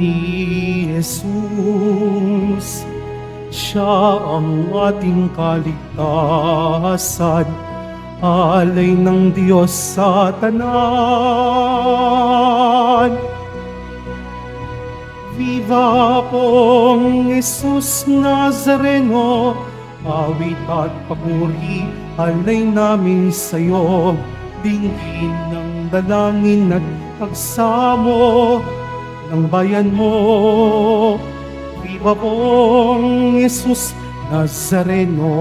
ni Jesus. Siya ang ating kaligtasan, alay ng Diyos sa tanan. Viva pong Jesus Nazareno, awit at papuri, alay namin sa'yo. Dinggin ng dalangin at pagsamo ng bayan mo. Viva pong Jesus Nazareno.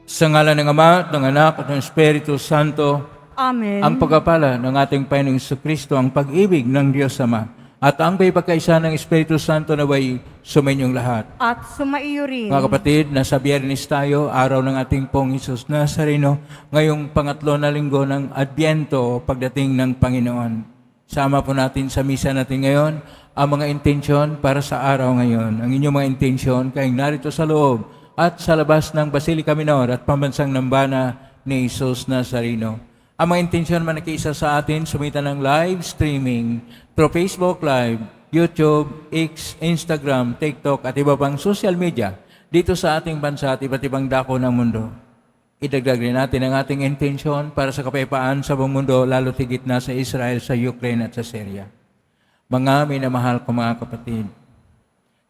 Sa ngalan ng Ama, at ng Anak, at ng Espiritu Santo, Amen. ang pagpapala ng ating Panginoong Jesucristo, ang pag-ibig ng Diyos Ama, at ang pagkakaisa ng Espiritu Santo naway sumainyong lahat. At sumaiyo rin. Mga kapatid, nasa Biyernes tayo, araw ng ating Pong Hesus Nazareno, ngayong pangatlo na linggo ng Adbyento, pagdating ng Panginoon. Sama po natin sa misa natin ngayon ang mga intensyon para sa araw ngayon. Ang inyong mga intensyon kayong narito sa loob at sa labas ng Basilica Minor at Pambansang Nambana ni Hesus Nazareno. Ang mga intensyon man nakiisa sa atin, sumita ng live streaming through Facebook Live, YouTube, X, Instagram, TikTok at iba pang social media dito sa ating bansa at iba't ibang dako ng mundo. Idagdag rin natin ang ating intensyon para sa kapayapaan sa buong mundo, lalo tigit na sa Israel, sa Ukraine at sa Syria. Mga minamahal ko mga kapatid,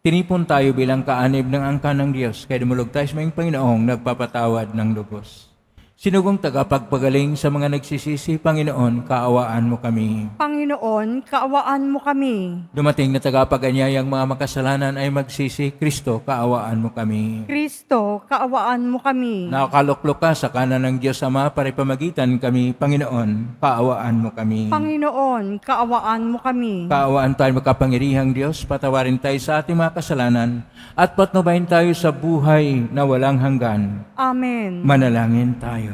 tinipon tayo bilang kaanib ng angkan ng Diyos, kaya dumulog tayo sa mga Panginoong nagpapatawad ng lubos. Sinugong tagapagpagaling sa mga nagsisisi, Panginoon, kaawaan mo kami. Panginoon, kaawaan mo kami. Dumating na tagapaganyayang mga makasalanan ay magsisi, Kristo, kaawaan mo kami. Kristo, kaawaan mo kami. Nakakaluklok ka sa kanan ng Diyos Ama para ipamagitan kami, Panginoon, kaawaan mo kami. Panginoon, kaawaan mo kami. Kaawaan tayo makapangyarihang Diyos, patawarin tayo sa ating mga kasalanan at patnubayin tayo sa buhay na walang hanggan. Amen. Manalangin tayo.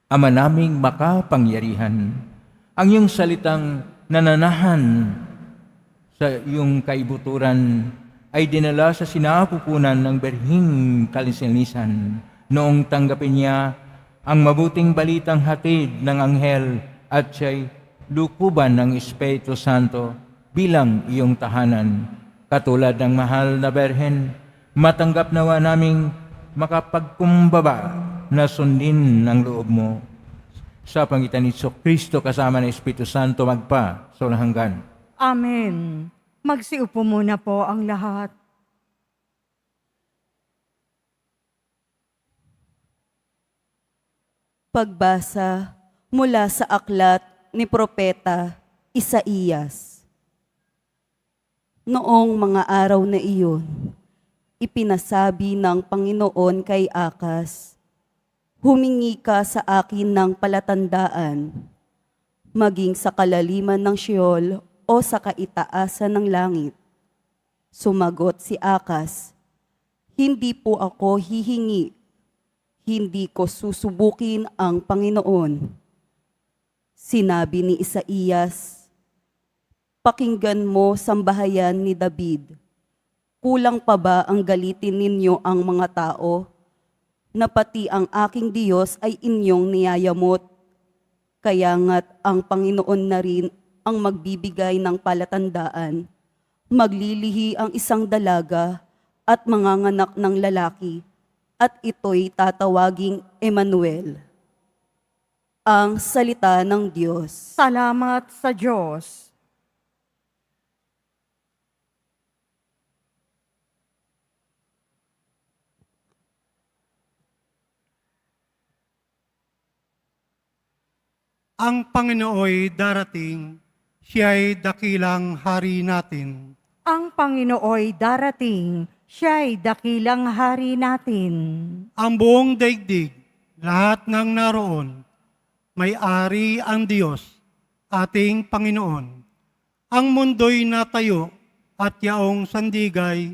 Ama naming makapangyarihan, ang iyong salitang nananahan sa iyong kaibuturan ay dinala sa sinapupunan ng berhing kalinisan noong tanggapin niya ang mabuting balitang hatid ng anghel at siya'y lukuban ng Espiritu Santo bilang iyong tahanan. Katulad ng mahal na berhen, matanggap nawa naming makapagkumbaba na sundin ng loob mo. Sa pangitan ni Kristo kasama ng Espiritu Santo magpa sa walang hanggan. Amen. Magsiupo muna po ang lahat. Pagbasa mula sa aklat ni Propeta Isaías. Noong mga araw na iyon, ipinasabi ng Panginoon kay Akas, "Humingi ka sa akin ng palatandaan, maging sa kalaliman ng Sheol o sa kaitaasan ng langit." Sumagot si Akas, "Hindi po ako hihingi, hindi ko susubukin ang Panginoon." Sinabi ni Isaías, "Pakinggan mo, sambahayan ni David. Kulang pa ba ang galitin ninyo ang mga tao, na pati ang aking Diyos ay inyong niyayamot? Kaya nga't ang Panginoon na rin ang magbibigay ng palatandaan. Maglilihi ang isang dalaga at manganganak ng lalaki, at ito'y tatawaging Emmanuel." Ang salita ng Diyos. Salamat sa Diyos. Ang Panginooy darating, siya'y dakilang hari natin. Ang Panginooy darating, siya'y dakilang hari natin. Ang buong daigdig, lahat ng naroon, may-ari ang Diyos, ating Panginoon. Ang mundo'y natayo at yaong sandigay,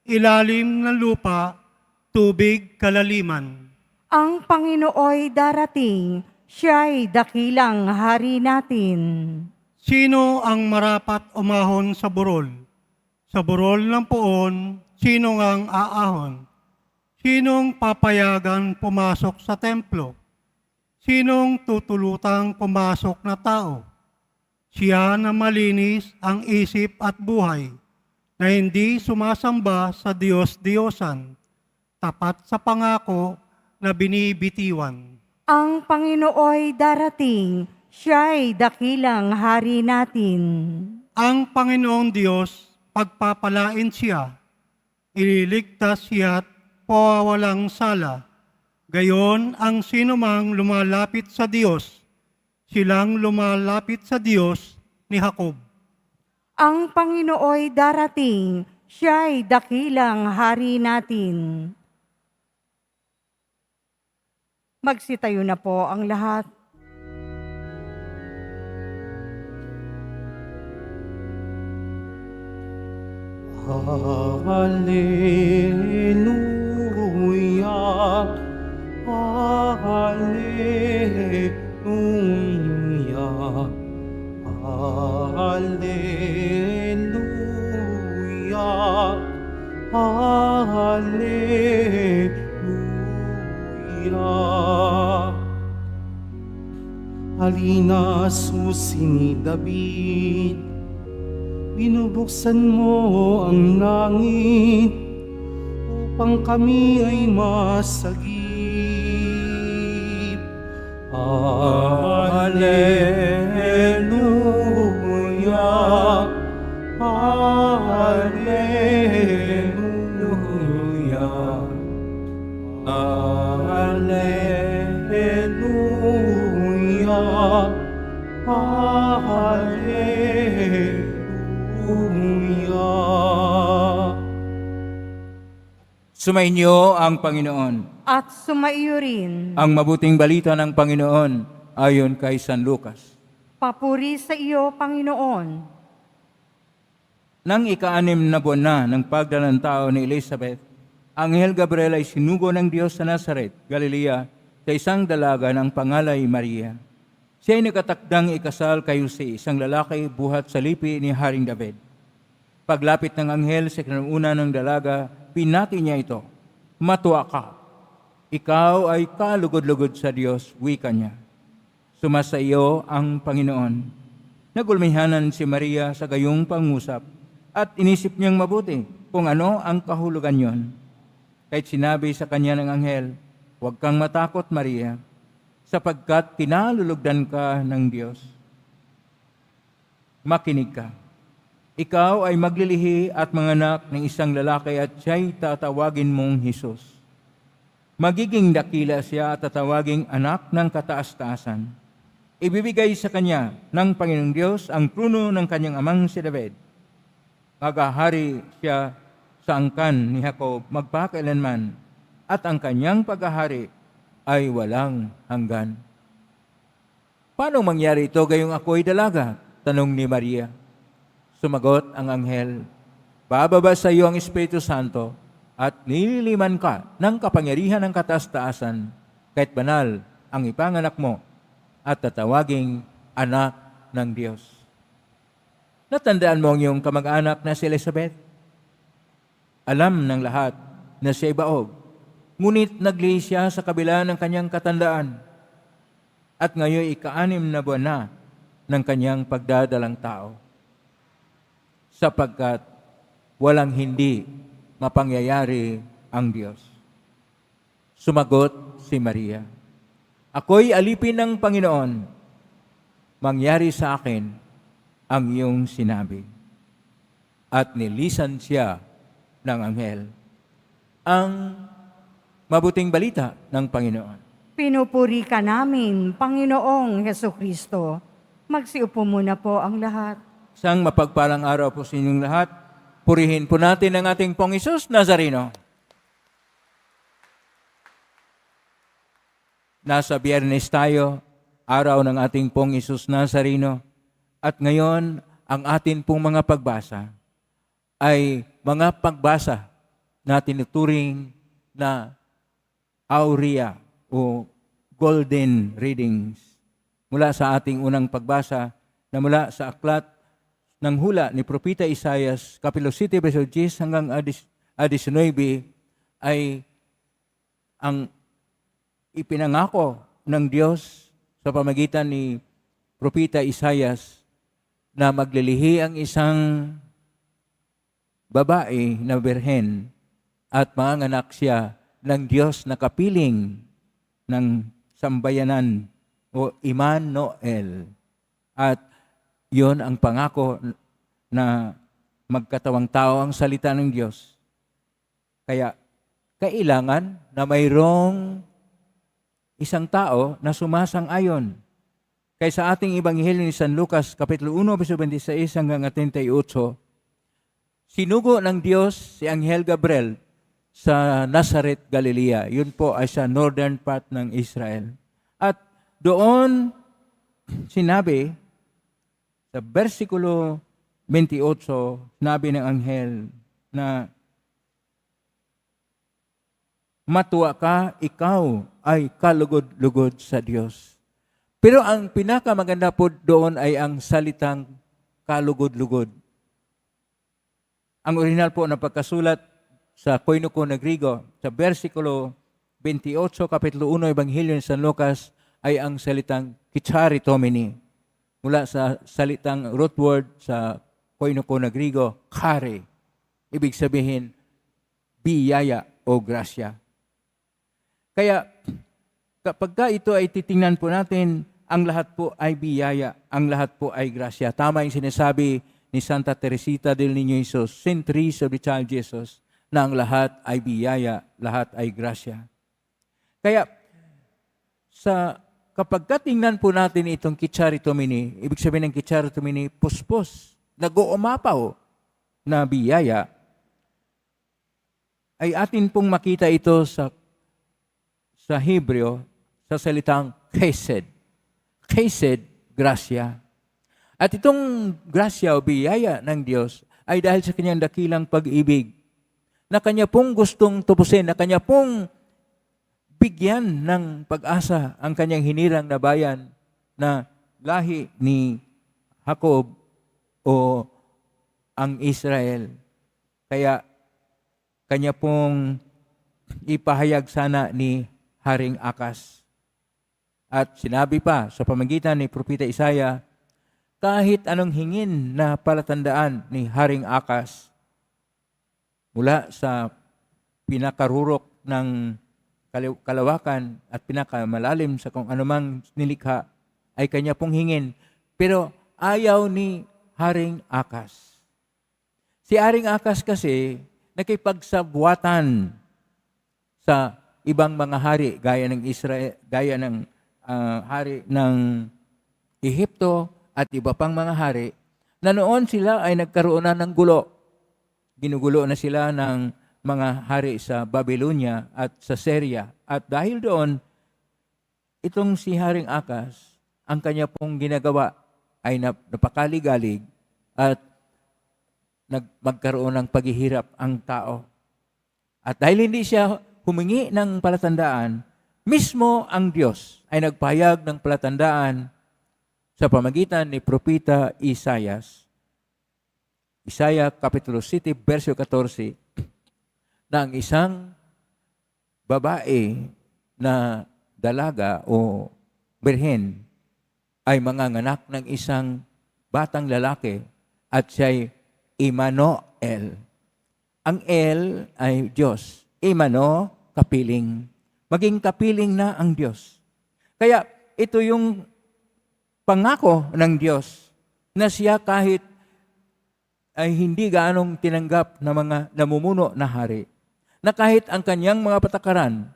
ilalim ng lupa, tubig kalaliman. Ang Panginooy darating, siya'y dakilang hari natin. Sino ang marapat umahon sa burol? Sa burol ng poon, sino ngang aahon? Sinong papayagan pumasok sa templo? Sinong tutulutang pumasok na tao? Siya na malinis ang isip at buhay, na hindi sumasamba sa Diyos-Diyosan, tapat sa pangako na binibitiwan. Ang Panginooy darating, siya'y dakilang hari natin. Ang Panginoong Diyos, pagpapalain siya, ililigtas siya't pawawalang sala. Gayon ang sinumang lumalapit sa Diyos, silang lumalapit sa Diyos ni Jacob. Ang Panginooy darating, siya'y dakilang hari natin. Magsitayo na po ang lahat. Hallelujah, Hallelujah, Hallelujah, Hallelujah. Halina, susi ni David, binubuksan mo ang langit upang kami ay masagip. Hallelujah, Hallelujah, Hallelujah, Hallelujah. Sumainyo ang Panginoon. At sumaiyo rin. Ang mabuting balita ng Panginoon ayon kay San Lucas. Papuri sa iyo, Panginoon. Nang ika-6 na buwan na ng pagdalang tao ni Elizabeth, Anghel Gabriel ay sinugo ng Diyos sa Nazaret, Galilea, sa isang dalaga ng pangalay Maria. Siya ay nakatakdang ikasal kay Jose, isang lalaki buhat sa lipi ni Haring David. Paglapit ng anghel sa kinuna ng dalaga, pinati niya ito, "Matuwa ka. Ikaw ay kalugod-lugod sa Diyos," wika niya. "Sumasa iyo ang Panginoon." Nagulmihanan si Maria sa gayong pangusap at inisip niyang mabuti kung ano ang kahulugan yon. Kahit sinabi sa kanya ng anghel, "Huwag kang matakot, Maria, sapagkat kinalulugdan ka ng Diyos. Makinig ka. Ikaw ay maglilihi at manganak ng isang lalaki at siya'y tatawagin mong Jesus. Magiging dakila siya at tatawaging anak ng kataas-taasan. Ibibigay sa kanya ng Panginoong Diyos ang trono ng kanyang amang si David. Maghahari siya sa angkan ni Jacob magpakailanman, at ang kanyang paghahari ay walang hanggan." "Paano mangyari ito gayong ako'y dalaga?" tanong ni Maria. Sumagot ang anghel, "Bababa sa iyo ang Espiritu Santo at nililiman ka ng kapangyarihan ng kataas-taasan, kahit banal ang ipanganak mo at tatawaging anak ng Diyos." Natandaan mo ang iyong kamag-anak na si Elizabeth? Alam ng lahat na siya ay baog, ngunit naglihi siya sa kabila ng kanyang katandaan, at ngayon ika-6 na buwan na ng kanyang pagdadalang tao, sapagkat walang hindi mapangyayari ang Diyos. Sumagot si Maria, "Ako'y alipin ng Panginoon. Mangyari sa akin ang iyong sinabi." At nilisan siya ng anghel. Ang mabuting balita ng Panginoon. Pinupuri ka namin, Panginoong Hesukristo. Magsiupo muna po ang lahat. Isang mapagpalang araw po sa inyong lahat. Purihin po natin ang ating Pong Hesus Nazareno. Nasa Biyernes tayo, araw ng ating Pong Hesus Nazareno. At ngayon, ang atin pong mga pagbasa ay mga pagbasa na tinuturing na Aurea o Golden Readings. Mula sa ating unang pagbasa na mula sa aklat ng hula ni Propeta Isaias, Kapitulo 7, verso 10 hanggang 19, ay ang ipinangako ng Diyos sa pamagitan ni Propeta Isaias na maglilihi ang isang babae na birhen at manganganak siya ng Diyos na kapiling ng sambayanan o Immanuel. At yon ang pangako na magkatawang tao ang salita ng Diyos. Kaya kailangan na mayroong isang tao na sumasang-ayon. Kaya sa ating Ebanghelyo ni San Lucas, Kapitulo 1, verso 26 hanggang 38, sinugo ng Diyos si Anghel Gabriel sa Nazareth, Galilea. Yun po ay sa northern part ng Israel. At doon sinabi, sa versikulo 28, sinabi ng anghel na matuwa ka, ikaw ay kalugod-lugod sa Diyos. Pero ang pinakamaganda po doon ay ang salitang kalugod-lugod. Ang original po na pagkasulat sa Koinoko na Griego, sa versikulo 28, Kapitulo 1, Ebanghelyo ni San Lucas, ay ang salitang kicharitomini. Mula sa salitang root word sa Koinoko na Griego, kare. Ibig sabihin, biyaya o grasya. Kaya, kapag ito ay titingnan po natin, ang lahat po ay biyaya, ang lahat po ay grasya. Tama yung sinasabi ni Santa Teresita del Niño Jesus, Centuries of the Child Jesus, na ang lahat ay biyaya, lahat ay grasya. Kaya, kapag tingnan po natin itong kicharitomini, ibig sabihin ng kicharitomini, puspos, nag-uumapaw na biyaya, ay atin pong makita ito sa Hebreo, sa salitang chesed. Chesed, grasya. At itong grasya o biyaya ng Diyos ay dahil sa kanyang dakilang pag-ibig, na kanya pong gustong tubusin, na kanya pong bigyan ng pag-asa ang kanyang hinirang na bayan na lahi ni Jacob o ang Israel. Kaya kanya pong ipahayag sana ni Haring Akas. At sinabi pa sa pamagitan ni Propeta Isaiah, kahit anong hingin na palatandaan ni Haring Akas mula sa pinakarurok ng kalawakan at pinakamalalim sa kung anumang nilikha ay kanya pong hingin. Pero ayaw ni Haring Akas. Si Haring Akas kasi nakipagsabwatan sa ibang mga hari gaya ng Israel, gaya ng hari ng Ehipto at iba pang mga hari na noon sila ay nagkaroon na ng gulo. Ginugulo na sila ng mga hari sa Babylonia at sa Syria. At dahil doon, itong si Haring Akas, ang kanya pong ginagawa ay napakaligalig at magkaroon ng paghihirap ang tao. At dahil hindi siya humingi ng palatandaan, mismo ang Diyos ay nagpahayag ng palatandaan sa pamagitan ni Propeta Isaias. Isaiah Kapitulo 7, verso 14, na ang isang babae na dalaga o birhen ay manganganak ng isang batang lalaki at siya'y Immanuel. Ang El ay Diyos. Imano, kapiling. Maging kapiling na ang Diyos. Kaya ito yung pangako ng Diyos na siya kahit ay hindi gaanong tinanggap na mga namumuno na hari, na kahit ang kanyang mga patakaran,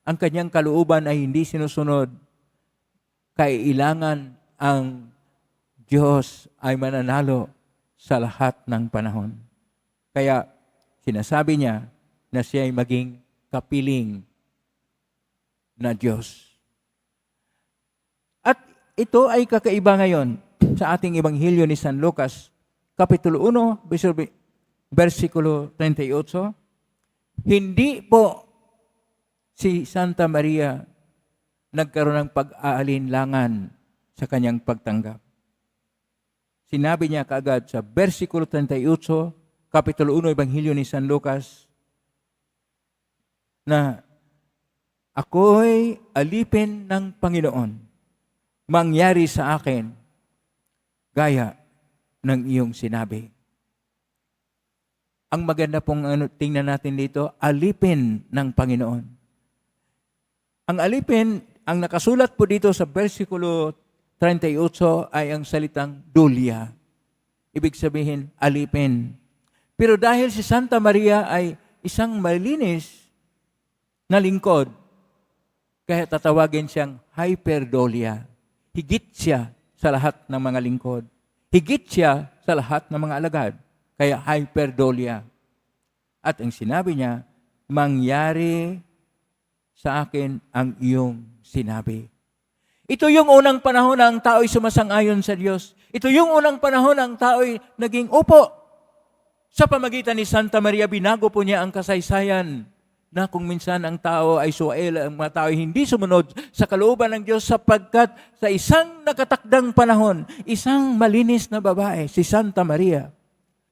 ang kanyang kalooban ay hindi sinusunod, kailangan ang Diyos ay mananalo sa lahat ng panahon. Kaya sinasabi niya na siya ay maging kapiling na Diyos. At ito ay kakaiba ngayon sa ating Ebanghelyo ni San Lucas, Kapitulo 1, versikulo 38. Hindi po si Santa Maria nagkaroon ng pag-aalinlangan sa kanyang pagtanggap. Sinabi niya kaagad sa versikulo 38, Kapitulo 1, Ebanghelyo ni San Lucas, na Ako'y alipin ng Panginoon. Mangyari sa akin gaya ng iyong sinabi. Ang maganda pong tingnan natin dito, alipin ng Panginoon. Ang alipin, ang nakasulat po dito sa versikulo 38 ay ang salitang dulya. Ibig sabihin, alipin. Pero dahil si Santa Maria ay isang malinis na lingkod, kaya tatawagin siyang hyperdolia. Higit siya sa lahat ng mga lingkod. Higit siya sa lahat ng mga alagad. Kaya hyperdolia. At ang sinabi niya, mangyari sa akin ang iyong sinabi. Ito yung unang panahon na ang tao'y sumasang-ayon sa Diyos. Ito yung unang panahon na ang tao'y naging upo. Sa pamagitan ni Santa Maria, binago po niya ang kasaysayan na kung minsan ang tao ay suwail, ang mga tao ay hindi sumunod sa kalooban ng Diyos sapagkat sa isang nakatakdang panahon, isang malinis na babae, si Santa Maria,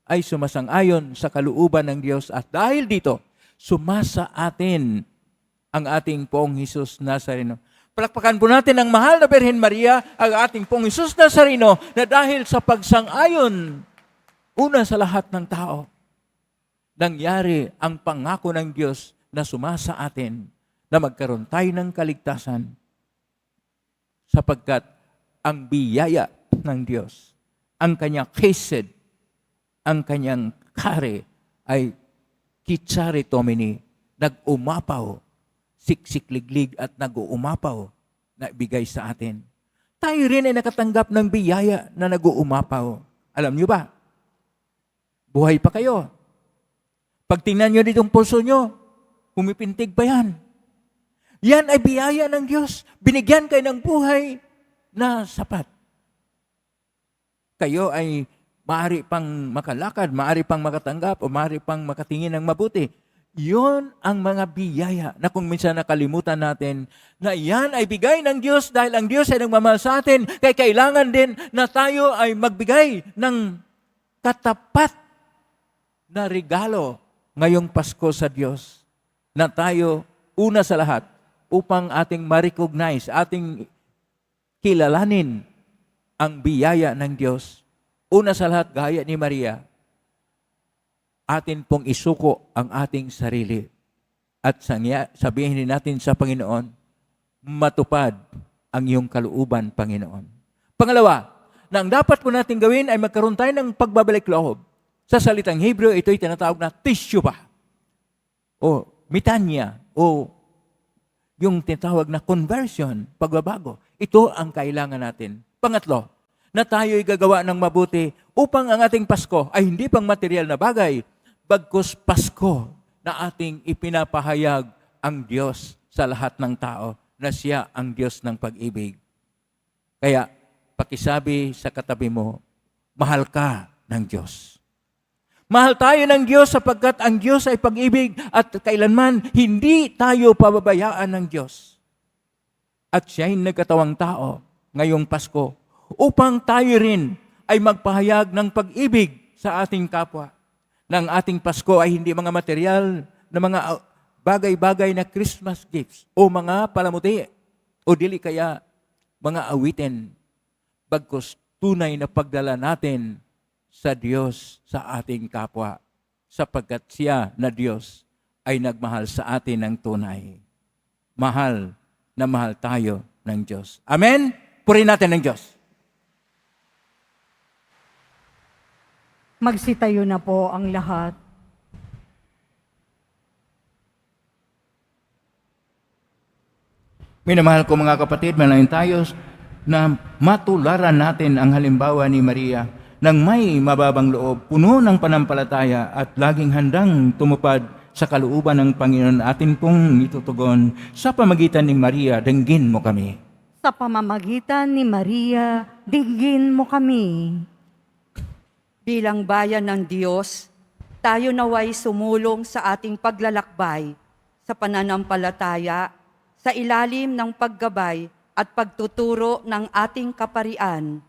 ay sumasang-ayon sa kalooban ng Diyos at dahil dito, sumasa atin ang ating Poong Hesus Nazareno. Palakpakan po natin ang mahal na Birhen Maria, ang ating Poong Hesus Nazareno, na dahil sa pagsang-ayon, una sa lahat ng tao, nangyari ang pangako ng Diyos na sumasa atin na magkaroon tayo ng kaligtasan sapagkat ang biyaya ng Diyos, ang kanyang chesed, ang kanyang kare ay kitsare tomini, nag-umapaw, siksikliglig at nag-uumapaw na ibigay sa atin. Tayo rin ay nakatanggap ng biyaya na nag-uumapaw. Alam niyo ba? Buhay pa kayo. Pag tingnan niyo ditong pulso niyo, pumipintig pa yan. Yan ay biyaya ng Diyos. Binigyan kayo ng buhay na sapat. Kayo ay maaari pang makalakad, maaari pang makatanggap, o maaari pang makatingin ng mabuti. Yun ang mga biyaya na kung minsan nakalimutan natin na yan ay bigay ng Diyos dahil ang Diyos ay nagmamahal sa atin. Kaya kailangan din na tayo ay magbigay ng katapat na regalo ngayong Pasko sa Diyos. Na tayo, una sa lahat, upang ating ma-recognize, ating kilalanin ang biyaya ng Diyos. Una sa lahat, gaya ni Maria, atin pong isuko ang ating sarili. At sabihin din natin sa Panginoon, matupad ang iyong kalooban, Panginoon. Pangalawa, na ang dapat po natin gawin ay magkaroon tayo ng pagbabalik loob. Sa salitang Hebrew, ito'y tinatawag na teshuvah. O mitanya, o yung tinatawag na conversion, pagbabago. Ito ang kailangan natin. Pangatlo, na tayo'y gagawa ng mabuti upang ang ating Pasko ay hindi pang material na bagay, bagkus Pasko na ating ipinapahayag ang Diyos sa lahat ng tao na siya ang Diyos ng pag-ibig. Kaya, pakisabi sa katabi mo, mahal ka ng Diyos. Mahal tayo ng Diyos sapagkat ang Diyos ay pag-ibig at kailanman hindi tayo pababayaan ng Diyos. At siya'y nagkatawang tao ngayong Pasko upang tayo rin ay magpahayag ng pag-ibig sa ating kapwa. Ng ating Pasko ay hindi mga material na mga bagay-bagay na Christmas gifts o mga palamuti o dili kaya mga awitin. Bagkus tunay na pagdala natin sa Diyos sa ating kapwa sapagkat siya na Diyos ay nagmahal sa atin ng tunay. Mahal na mahal tayo ng Diyos. Amen? Purihin natin ng Diyos. Magsitayo na po ang lahat. Minamahal ko mga kapatid, manalangin tayo na matularan natin ang halimbawa ni Maria nang may mababang loob, puno ng panampalataya at laging handang tumupad sa kalooban ng Panginoon atin pong itutugon. Sa pamagitan ni Maria, dinggin mo kami. Sa pamamagitan ni Maria, dinggin mo kami. Bilang bayan ng Diyos, tayo naway sumulong sa ating paglalakbay, sa pananampalataya, sa ilalim ng paggabay at pagtuturo ng ating kaparian.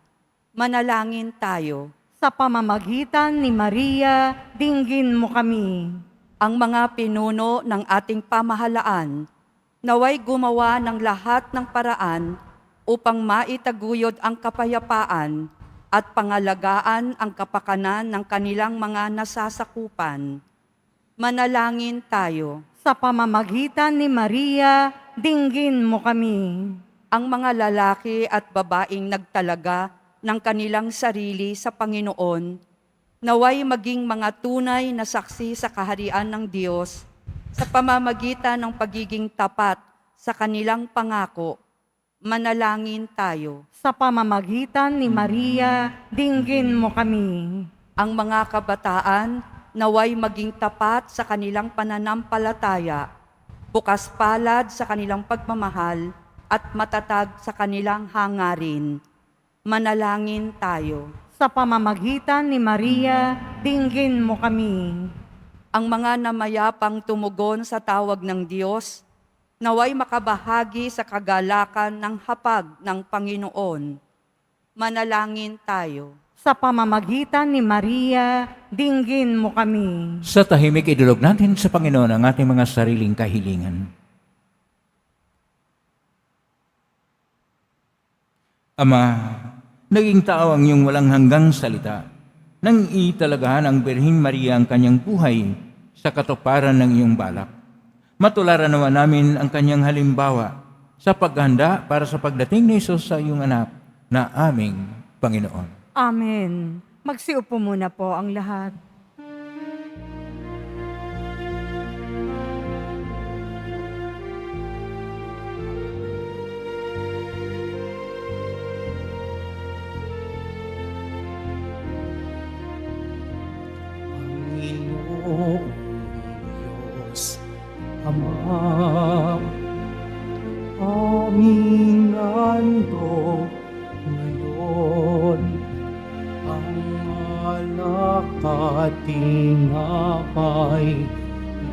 Manalangin tayo. Sa pamamagitan ni Maria, dinggin mo kami. Ang mga pinuno ng ating pamahalaan naway gumawa ng lahat ng paraan upang maitaguyod ang kapayapaan at pangalagaan ang kapakanan ng kanilang mga nasasakupan. Manalangin tayo. Sa pamamagitan ni Maria, dinggin mo kami. Ang mga lalaki at babaeng nagtalaga ng kanilang sarili sa Panginoon, naway maging mga tunay na saksi sa kaharian ng Diyos sa pamamagitan ng pagiging tapat sa kanilang pangako. Manalangin tayo. Sa pamamagitan ni Maria, dinggin mo kami. Ang mga kabataan naway maging tapat sa kanilang pananampalataya, bukas palad sa kanilang pagmamahal at matatag sa kanilang hangarin. Manalangin tayo. Sa pamamagitan ni Maria, dinggin mo kami. Ang mga namayapang tumugon sa tawag ng Diyos, naway makabahagi sa kagalakan ng hapag ng Panginoon. Manalangin tayo. Sa pamamagitan ni Maria, dinggin mo kami. Sa tahimik, idulog natin sa Panginoon ang ating mga sariling kahilingan. Ama, naging tao ang iyong walang hanggang salita, nang italagahan ang Birheng Maria ang kanyang buhay sa katuparan ng iyong balak. Matularan naman namin ang kanyang halimbawa sa paghanda para sa pagdating ni Jesus sa iyong anak na aming Panginoon. Amen. Magsiupo muna po ang lahat. Panginoong Diyos, Ama, aming nando ngayon ang alak at tinapay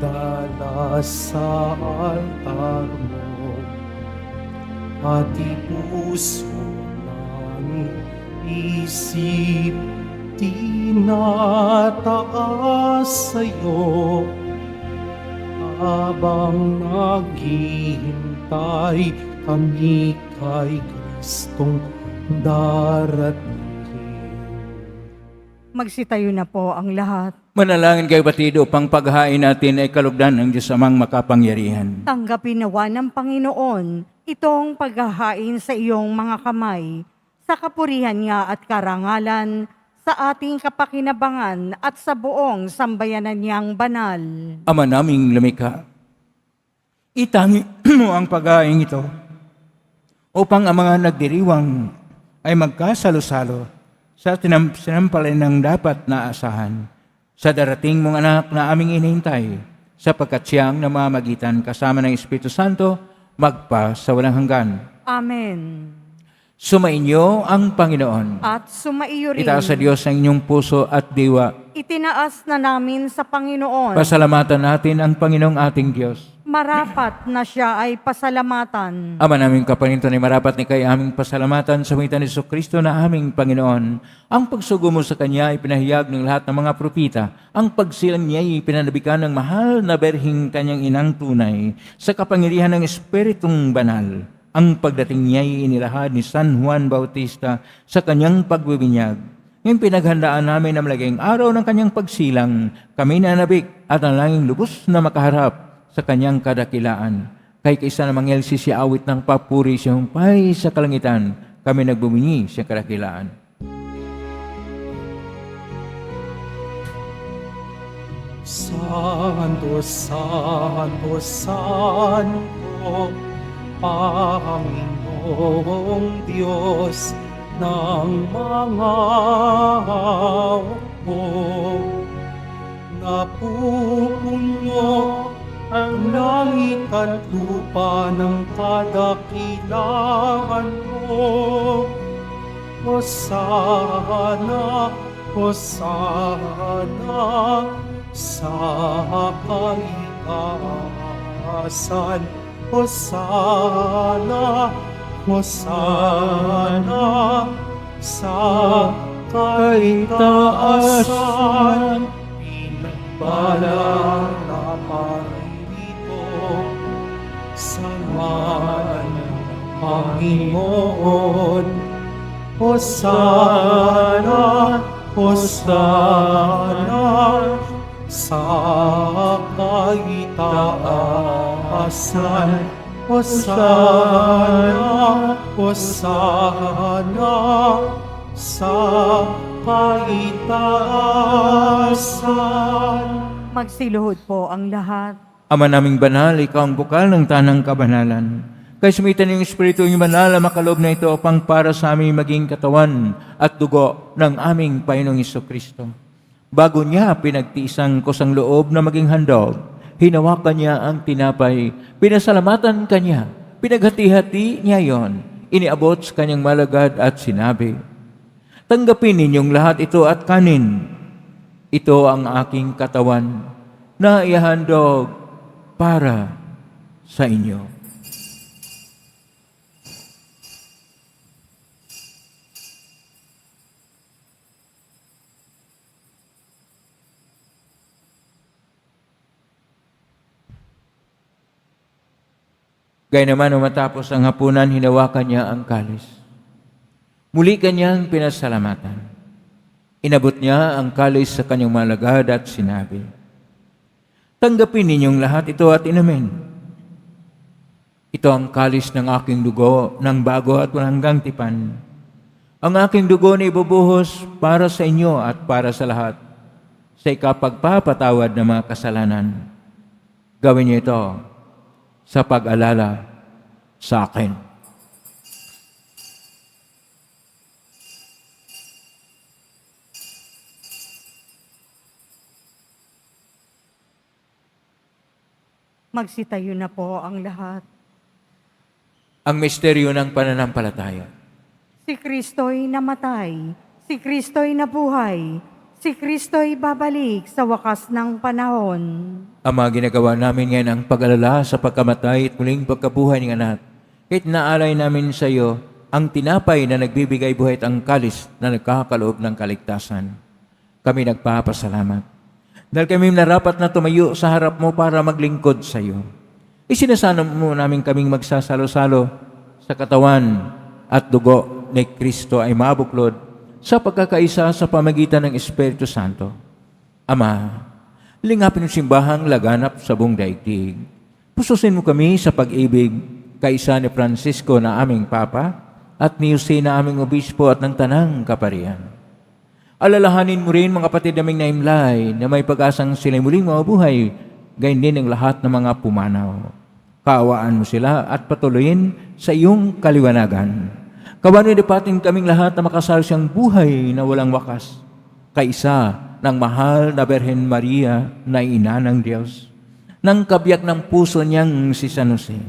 dala sa altar mo, pati puso namin isip tinataas sa'yo habang naghihintay kami kay Kristong darating. Magsitayo na po ang lahat. Manalangin kayo, batid, upang paghain natin ay kalugdan ng Diyos amang makapangyarihan. Tanggapin nawa ng Panginoon itong paghahain sa iyong mga kamay, sa kapurihan niya at karangalan, sa ating kapakinabangan at sa buong sambayanan niyang banal. Ama naming lumikha, itangi mo ang paghain ito upang ang mga nagdiriwang ay magkasalo-salo sa sinampalay ng dapat na asahan sa darating mong anak na aming inihintay, sapagkat siyang namamagitan kasama ng Espiritu Santo magpa sa walang hanggan. Amen. Sumainyo ang Panginoon. At sumaiyo rin. Itaas sa Diyos ang inyong puso at diwa. Itinaas na namin sa Panginoon. Pasalamatan natin ang Panginoong ating Diyos. Marapat na siya ay pasalamatan. Ama naming kapaninton ay marapat ni kay aming pasalamatan sa pagitan ni Jesucristo na aming Panginoon. Ang pagsugo mo sa Kanya ay pinahayag ng lahat ng mga propita. Ang pagsilang niya ay pinanabikan ng mahal na berhing Kanyang inang tunay sa kapangyarihan ng Espiritong Banal. Ang pagdating niya ay inilahad ni San Juan Bautista sa kanyang pagbibinyag. Ngayong pinaghandaan namin ang malaging araw ng kanyang pagsilang, kami nanabik at ang langing lubos na makaharap sa kanyang kadakilaan. Kay kaisa namang elsi siya awit ng papuri siyang pay sa kalangitan, kami nagbumini sa kadakilaan. Santo, Santo, Santo, Panginoong Diyos ng mga hukbo, napupunyo ang langit at lupa ng kadakilaan mo. Hosana, Hosana, sa kaitaasan. Hosana, Hosana, sa kaitaasan. Pinagpala na paririto sa Panginoon. Hosana, Hosana, sa kaitaasan. Hosana, Hosana, sa kaitaasan. Magsiluhod po ang lahat. Ama naming banal, ikaw ang bukal ng tanang kabanalan. Kaya sumitan yung Espiritu yung banal na makaloob na ito upang para sa aming maging katawan at dugo ng aming Panginoong Hesukristo. Bago niya pinagtiisang kusang loob na maging handog, hinawakan niya ang tinapay, pinasalamatan kanya, pinaghati-hati niya yon, iniabot sa kanyang malagad at sinabi, "Tanggapin ninyong lahat ito at kanin. Ito ang aking katawan na ihandog para sa inyo." Gaya naman, matapos ang hapunan, hinawakan niya ang kalis. Muli kanyang pinasalamatan. Inabot niya ang kalis sa kanyang malagad at sinabi, "Tanggapin ninyong lahat ito at inumin. Ito ang kalis ng aking dugo ng bago at walang hanggang tipan. Ang aking dugo na ibubuhos para sa inyo at para sa lahat sa ikapagpapatawad ng mga kasalanan. Gawin niyo ito sa pag-alala sa akin." Magsitayo na po ang lahat. Ang misteryo ng pananampalataya. Si Kristo'y namatay, si Kristo'y nabuhay, si Kristo'y babalik sa wakas ng panahon. Ama, ginagawa namin ngayon ang pag-alala sa pagkamatay at muling pagkabuhay ng anak. Kahit naalay namin sa iyo ang tinapay na nagbibigay buhay at ang kalis na nagkakaloob ng kaligtasan. Kami nagpapasalamat. Dahil kami narapat na tumayo sa harap mo para maglingkod sa iyo. Isinasana mo namin kaming magsasalo-salo sa katawan at dugo ni Kristo ay mabuklod sa pagkakaisa sa pamagitan ng Espiritu Santo. Ama, lingapin ang simbahang laganap sa buong daigdig. Pususin mo kami sa pag-ibig kaisa ni Francisco na aming Papa at ni Jose na aming Obispo at ng Tanang Kaparian. Alalahanin mo rin mga kapatid naming naimlay na may pag-asang sila'y muling mabuhay, gayon din ang lahat ng mga pumanaw. Kaawaan mo sila at patuloyin sa iyong kaliwanagan. Kawanin dapatin kaming lahat na makasal siyang buhay na walang wakas, kaisa ng mahal na Birhen Maria na ina ng Diyos, ng kabiyak ng puso niyang si San Jose,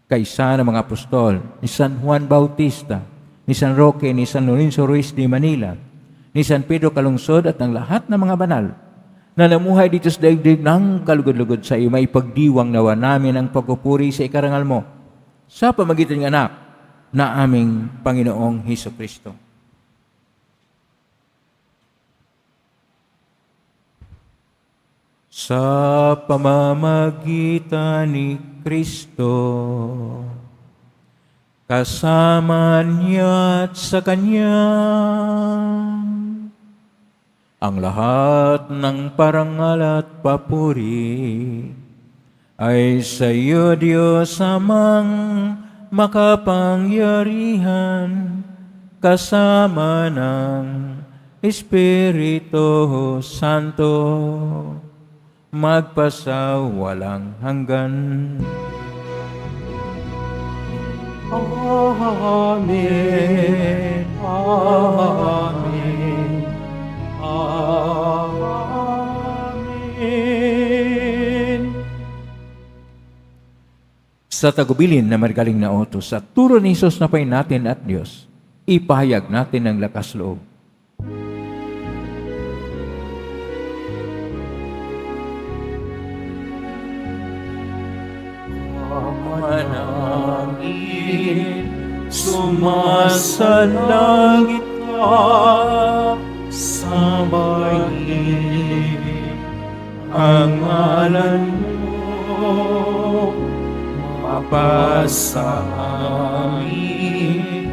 kaisa ng mga apostol, ni San Juan Bautista, ni San Roque, ni San Lorenzo Ruiz de Manila, ni San Pedro Calungsod at ng lahat ng mga banal na namuhay dito sa daigdig ng kalugod-lugod sa iyo, may pagdiwang nawa namin ang pagpupuri sa ikarangal mo sa pamagitan ng anak na aming Panginoong Hesukristo. Sa pamamagitan ni Kristo, kasama niya at sa Kanya, ang lahat ng parangal at papuri ay sa iyo, Diyos Amang makapangyarihan, kasama ng Espiritu Santo, magpasawalang hanggan. Amen. Amen. Amen. Sa tagubilin na marigaling na utos at turo ni Jesus na pay natin at Diyos, ipahayag natin ang lakas loob. Manangin, sumasalangit ka, sambahin ang ngalan mo, Mapasa amin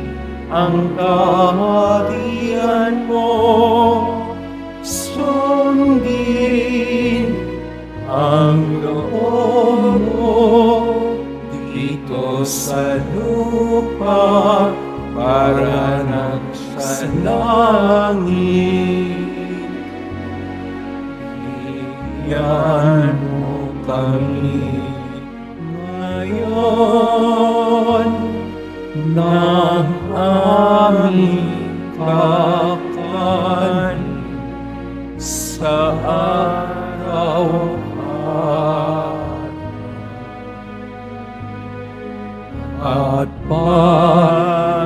ang kaharian mo, sundin ang loob mo dito sa lupa para nang sa langit. Bigyan mo kami ngayon ng aming kakan sa araw-araw at patawarin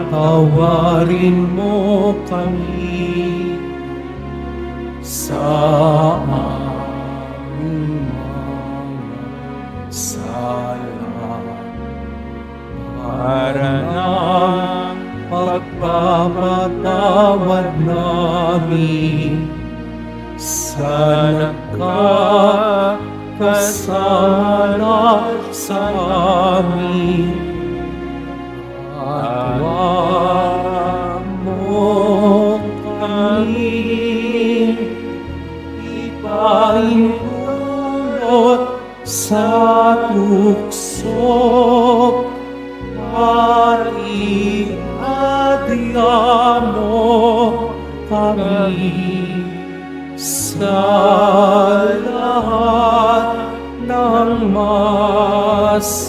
mo kami sa aming mga sala para ng pagpapatawad namin sa nagkakasala sa amin. At huwag mo kami ipaintulot sa tukso at iadya mo kami sa lahat ng masama.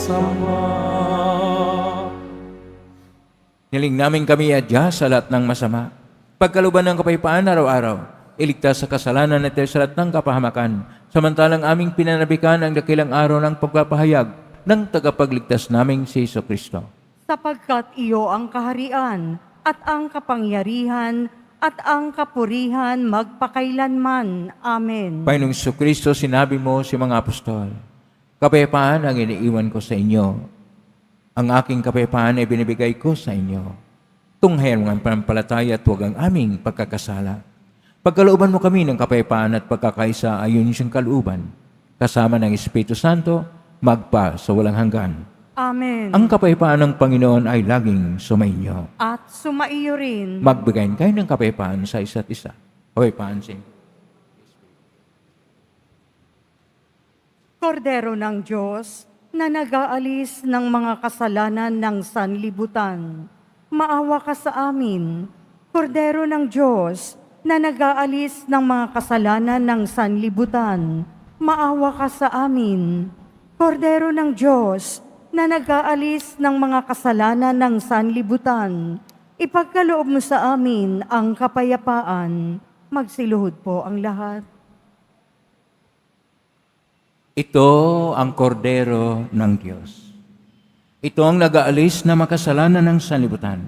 Niling namin kami adya sa lahat ng masama. Pagkaluban ng kapayapaan araw-araw, iligtas sa kasalanan at sa lahat ng kapahamakan, samantalang aming pinanabikan ang dakilang araw ng pagpapahayag ng tagapagligtas naming si Jesucristo. Sapagkat iyo ang kaharian at ang kapangyarihan at ang kapurihan magpakailanman. Amen. Panginoong Jesucristo, sinabi mo si mga apostol, kapayapaan ang iniiwan ko sa inyo. Ang aking kapayapaan ay binibigay ko sa inyo. Tunghayan mo ang panampalataya at huwag ang aming pagkakasala. Pagkalooban mo kami ng kapayapaan at pagkakaisa ayon siyang kalooban, kasama ng Espiritu Santo, magpa sa walang hanggan. Amen. Ang kapayapaan ng Panginoon ay laging sumainyo. At sumaiyo rin. Magbigayin kayo ng kapayapaan sa isa't isa. Kapayapaan sa inyo. Kordero ng Diyos, na nag-aalis ng mga kasalanan ng sanlibutan, maawa ka sa amin. Kordero ng Diyos, na nag-aalis ng mga kasalanan ng sanlibutan, maawa ka sa amin. Kordero ng Diyos, na nag-aalis ng mga kasalanan ng sanlibutan, ipagkaloob mo sa amin ang kapayapaan. Magsiluhod po ang lahat. Ito ang kordero ng Diyos. Ito ang nag-aalis na makasalanan ng sanlibutan.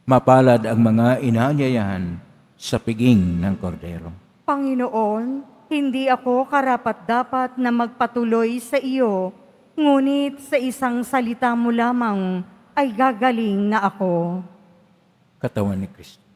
Mapalad ang mga inaanyayahan sa piging ng kordero. Panginoon, hindi ako karapat-dapat na magpatuloy sa iyo, ngunit sa isang salita mo lamang ay gagaling na ako. Katawan ni Kristo.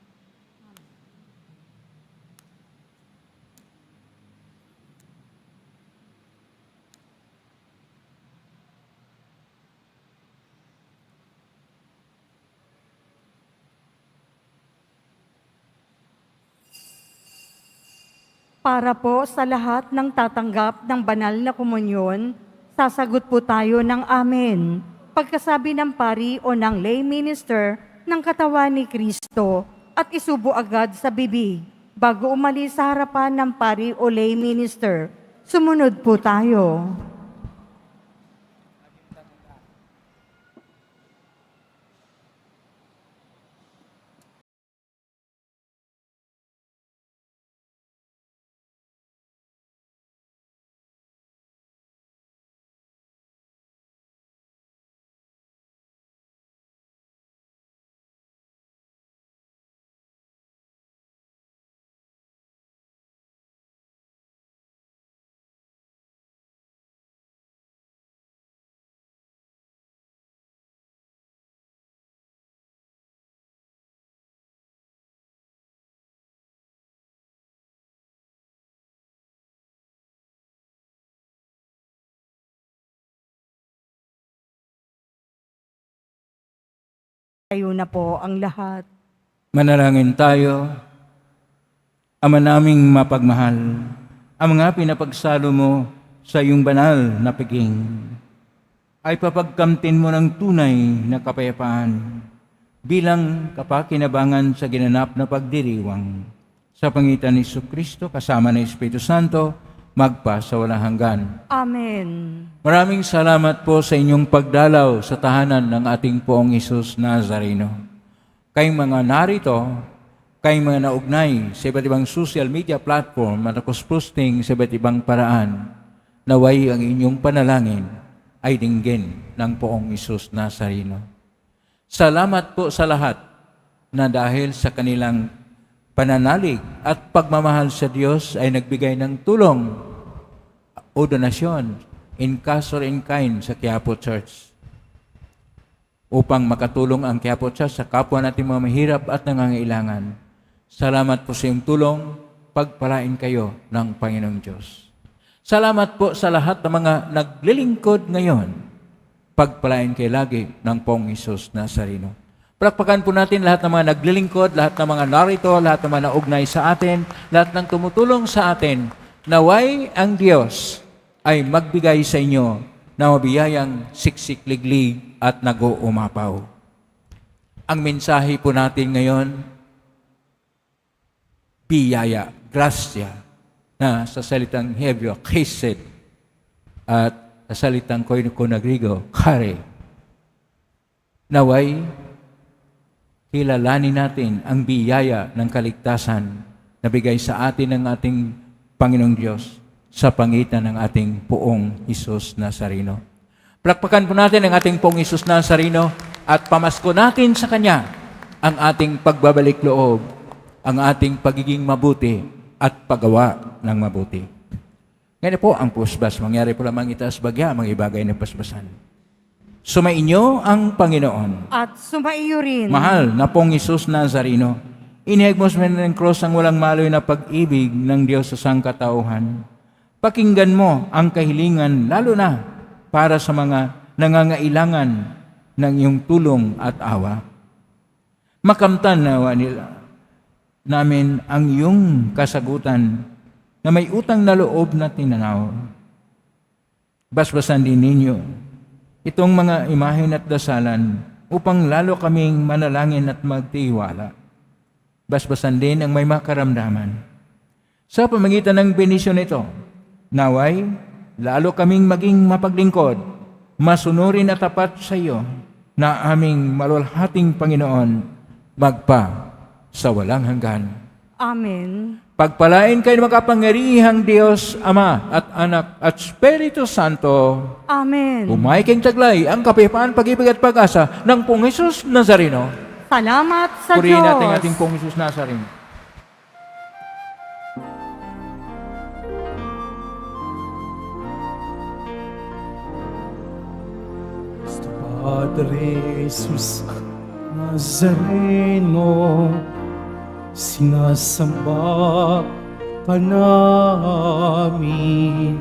Para po sa lahat ng tatanggap ng banal na komunyon, sasagot po tayo ng amen. Pagkasabi ng pari o ng lay minister ng katawan ni Kristo at isubo agad sa bibig bago umalis sa harapan ng pari o lay minister. Sumunod po tayo. Tayo na po ang lahat. Manalangin tayo. Ama naming mapagmahal, ang mga pinapagsalo mo sa iyong banal na piging ay papagkamtin mo ng tunay na kapayapaan bilang kapakinabangan sa ginanap na pagdiriwang. Sa pangitan ni Jesucristo kasama ng Espiritu Santo, magpa sa walang hanggan. Amen. Maraming salamat po sa inyong pagdalaw sa tahanan ng ating Poong Hesus Nazareno. Kayong mga narito, kayong mga naugnay sa iba't ibang social media platform at posting sa iba't ibang paraan, naway ang inyong panalangin ay dinggin ng Poong Hesus Nazareno. Salamat po sa lahat na dahil sa kanilang pananalig at pagmamahal sa Diyos ay nagbigay ng tulong o donasyon in cash or in kind sa Quiapo Church upang makatulong ang Quiapo Church sa kapwa nating mga mahirap at nangangailangan. Salamat po sa iyong tulong, pagpalain kayo ng Panginoong Diyos. Salamat po sa lahat ng mga naglilingkod ngayon, pagpalain kayo lagi ng Poong Hesus Nazareno. Palakpakan po natin lahat ng mga naglilingkod, lahat ng mga narito, lahat ng mga naugnay sa atin, lahat ng tumutulong sa atin. Naway ang Diyos ay magbigay sa inyo ng mabiyayang siksik-liglig at nag-uumapaw. Ang mensahe po natin ngayon, biyaya, grasya, na sa salitang Hebreo, chesed, at sa salitang Koine Griego, kare. Naway, kilalanin natin ang biyaya ng kaligtasan na bigay sa atin ng ating Panginoong Diyos sa pangitan ng ating Poong Hesus Nazareno. Palakpakan po natin ang ating Poong Hesus Nazareno at pamasko natin sa Kanya ang ating pagbabalik loob, ang ating pagiging mabuti at paggawa ng mabuti. Ngayon po ang pusbas. Mangyari po lamang itaas bagya, mga ibagay ng pasbasan. Sumainyo ang Panginoon. At sumaiyo rin. Mahal na Poong Hesus Nazareno, inihagmos mo ng cross ang walang maloy na pag-ibig ng Diyos sa sangkatauhan. Pakinggan mo ang kahilingan, lalo na para sa mga nangangailangan ng iyong tulong at awa. Makamtan nawa nila namin ang iyong kasagutan na may utang na loob na tinanaw. Basbasan din ninyo itong mga imahen at dasalan upang lalo kaming manalangin at magtiwala. Basbasan din ang may makaramdaman. Sa pamagitan ng benisyon ito, naway, lalo kaming maging mapaglingkod, masunurin at tapat sa iyo na aming malulhating Panginoon, magpa sa walang hanggan. Amen. Pagpalain kayo ng makapangyarihang Diyos, Ama at Anak at Espiritu Santo. Amen. Umayking taglay ang kapayapaan, pag-ibig at pag-asa ng Poong Hesus Nazareno. Salamat sa Purihin Diyos. natin ang ating Poong Hesus Nazareno. Padre Jesus Nazareno, sinasamba ka namin,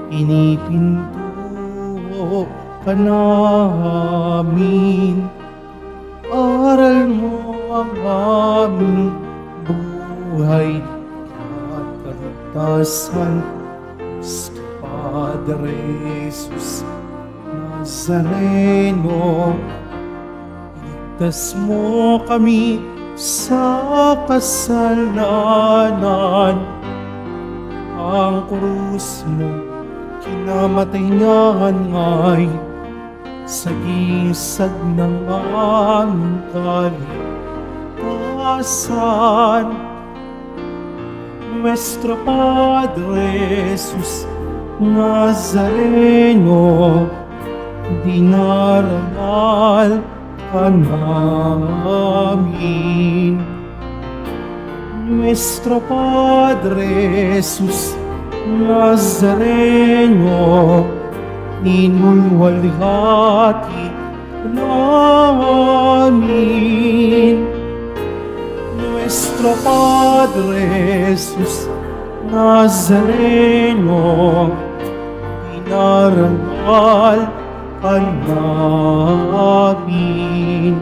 inipinto ka namin, aral mo ang aming buhay at kaligtasan. Padre Jesus Nazareno, iligtas mo kami sa kasalanan. Ang krus mo kinamatay niyan ay sagisag ng aming kaligtasan. Nuestro Padre Jesus Nazareno, dinarangal ka namin. Nuestro Padre Jesus Nazareno, inulwalhati namin. Nuestro Padre Jesus Nazareno, dinarangal ka namin.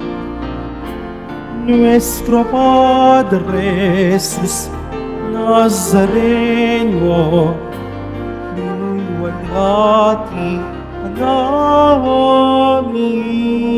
Nuestro Padre Jesus Nazareno, niluwalhati ka namin.